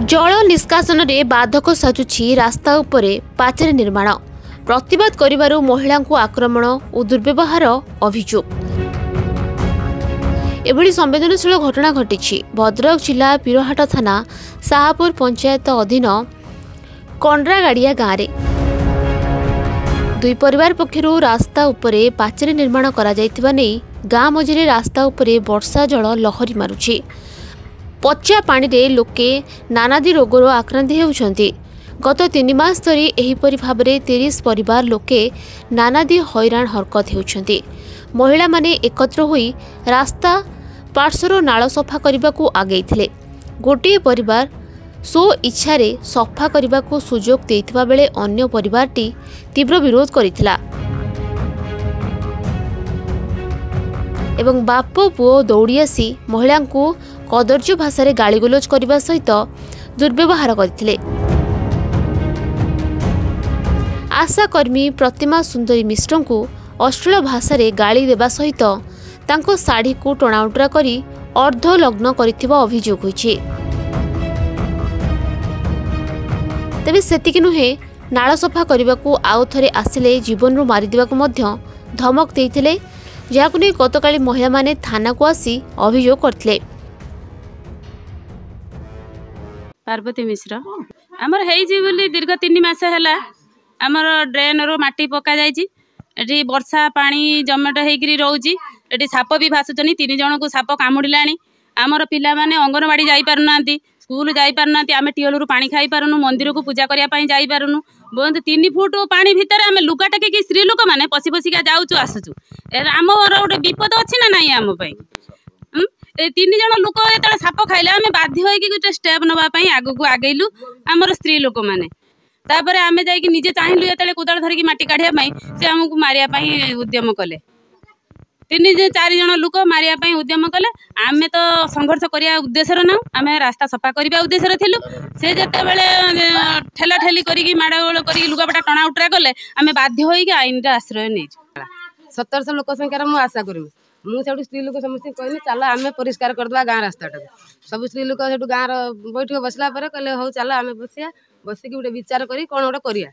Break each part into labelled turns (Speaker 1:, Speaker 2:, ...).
Speaker 1: जल निष्कासन में बाधक साजुछि रास्ता उपरे पाचेरी निर्माण। प्रतिवाद करिबारु महिला को आक्रमण और दुर्व्यवहार अभियोग। एभली संवेदनशील घटना घटी भद्रक जिला पीरहाट थाना साहापुर पंचायत अधीन कंड्रागाड़िया गाँव में दुई परिवार पक्षर रास्ता उपरे पाचेरी निर्माण करा जायतिबा नै गाँ मझिरे रास्ता उपरे वर्षा जल लहरी मारुछि। पचा पानी रे लोके नानादी रोगर आक्रांत होउछन्ति। गत 3 मास धरी एहिपरि भाबरे 30 परिवार लोके नानादी हैरान हरकत होउछन्ति। महिला माने एकत्र होई रास्ता पार्श्वर नाଳ सफा करबाकू आगेइथिले। गोटे परिवार सो इच्छारे सफा करबाकू सुजोग देइथिबा बेले अन्य परिवारटी तीव्र विरोध करिथिला एवं बाप पुओ दौड़ी आसी महिला को कदर्य भाषा गालीगोलज करने सहित दुर्व्यवहार करथिले। आशाकर्मी प्रतिमा सुंदरी मिश्र को अश्लील भाषा गाली देवा सहित तांको साड़ी को टणाउटरा करी अर्धलग्न करिथिबा अभियोग होइछि। तेबे सेतिक नुहे नाଳ सफा करबाकू आउ थरे आसिले जीवन रू मारी देबाकू मध्य धमक देइथिले, जहाकू नै गतकाली महिला माने थाना को आसी अभियोग करथिले।
Speaker 2: पार्वती मिश्र आमर हेइछि बोली दीर्घ 3 मास हैला आमर ड्रेन रो माटी पका जाइछि। एठी वर्षा पानी जमेट हेकरी रहउछि। एठी साप भी भासुचनी। 3 जण को साप कामुडिलाणी। आमर पिला माने अंगनवाड़ी जाई पारुनांती, स्कूल जाई पारुनांती। आमे टियोल रू पानी खाई पारुनु, मंदिर को पूजा करिया पई जाई पारुनु। बहुत 3 फुट पानी भितर आमे लुगा टके कि स्त्री लोक माने पसी पसिका जाउछु आसुछु। आमर गोटे विपद अछि ना नाही आम पई। 3 जण लोक एतले साप खाइले आमे बाध्य होइकि गोटे स्टेप नबा पई आगु को आगेलु आमर स्त्री लोक माने। तापर आमे जाई कि निजे चाहिलु एतले कोदाळ धरि कि माटी काढिया पई से हमकु मारिया पई उद्यम कले। 3-4 जण लोक मारिया पई उद्यम कले। आमे तो संघर्ष करिया उद्देश्य ना, आमे रास्ता सफा करिया उद्देश्य थिलु। से जते बेले ठेला ठेली करी कि माडगोळ करी लुगापटा टणा उटरा कले आमे बाध्य होइकि आईन रा आश्रय नै।
Speaker 3: 1700 लोक संख्या मु आशा करू। मु सेठू स्त्री लोक समस्त कहले चल आमे परिष्कार करदवा गाँ रास्ताटा। सब स्त्री लोक सेठू गाँ बैठक बसला परे कहले हो चल आमे बसिया बसिकी गोटे विचार करी कोन गोटे करिया।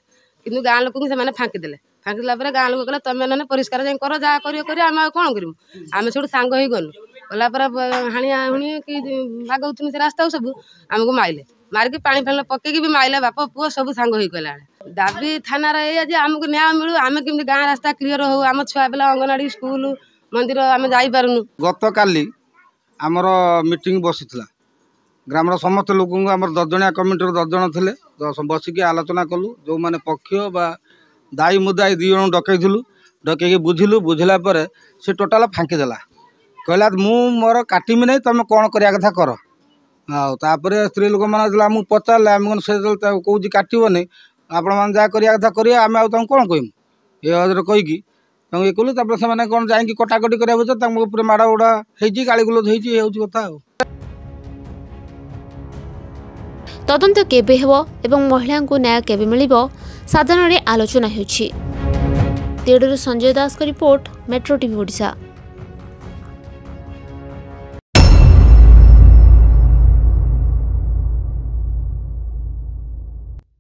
Speaker 3: किंतु गाँ लोक से माने फांकी देले। फांकीला परे गाँ लोक कहले तमे माने परिष्कार जाय कर जा करियो करियो आमे कोन करिमु। आमे सेठू सांग होई गनु गला परे हानिया हुनी कि भागौतुनी से रास्ता सब हमको माइले मारके पानी फानी पकेकी भी माइले बाप पुओ सब सांग होई गला। दाबी थाना रे ए जे हमको न्याय मिलु। आमे किमि गाँ रास्ता क्लियर हो, आम छुआ पिला अंगनवाड़ी स्कूल मंदिर आमे जाई पारुनु।
Speaker 4: गत काली आमर मीटिंग बसितला ग्रामर समस्त लोक आमर 10 जणिया कमिटी 10 जण थिले बसिकी आलोचना कलु। जो माने पक्ष बा दाई मुदाई 2 जण डकैथिलु। डकैकी बुझिलु। बुझिला परे से टोटाल फांकी देला। कहला मु मोर काटिमी नै तमे कोन करिया कथा कर। आ तापरे स्त्री लोक माने दिला मु पचारले हम से कहूजी काटिबो नै आपण मान जा करिया कथा करिया आमे आ तम कोन कहिम ए हजर कहिकी तम ए कलु। तापर से माने कोन जाईकी कटाकटी करिया बुझ तम ऊपर माडा उडा हेजी गाली गुलो हेजी हेउची कथा।
Speaker 1: तदंत केबे हेबो एवं महिला को न्याय केबे मिलिबो साधारण आलोचना हेउछि। तेडुरु संजय दास का रिपोर्ट, मेट्रो टीवी ओडिशा।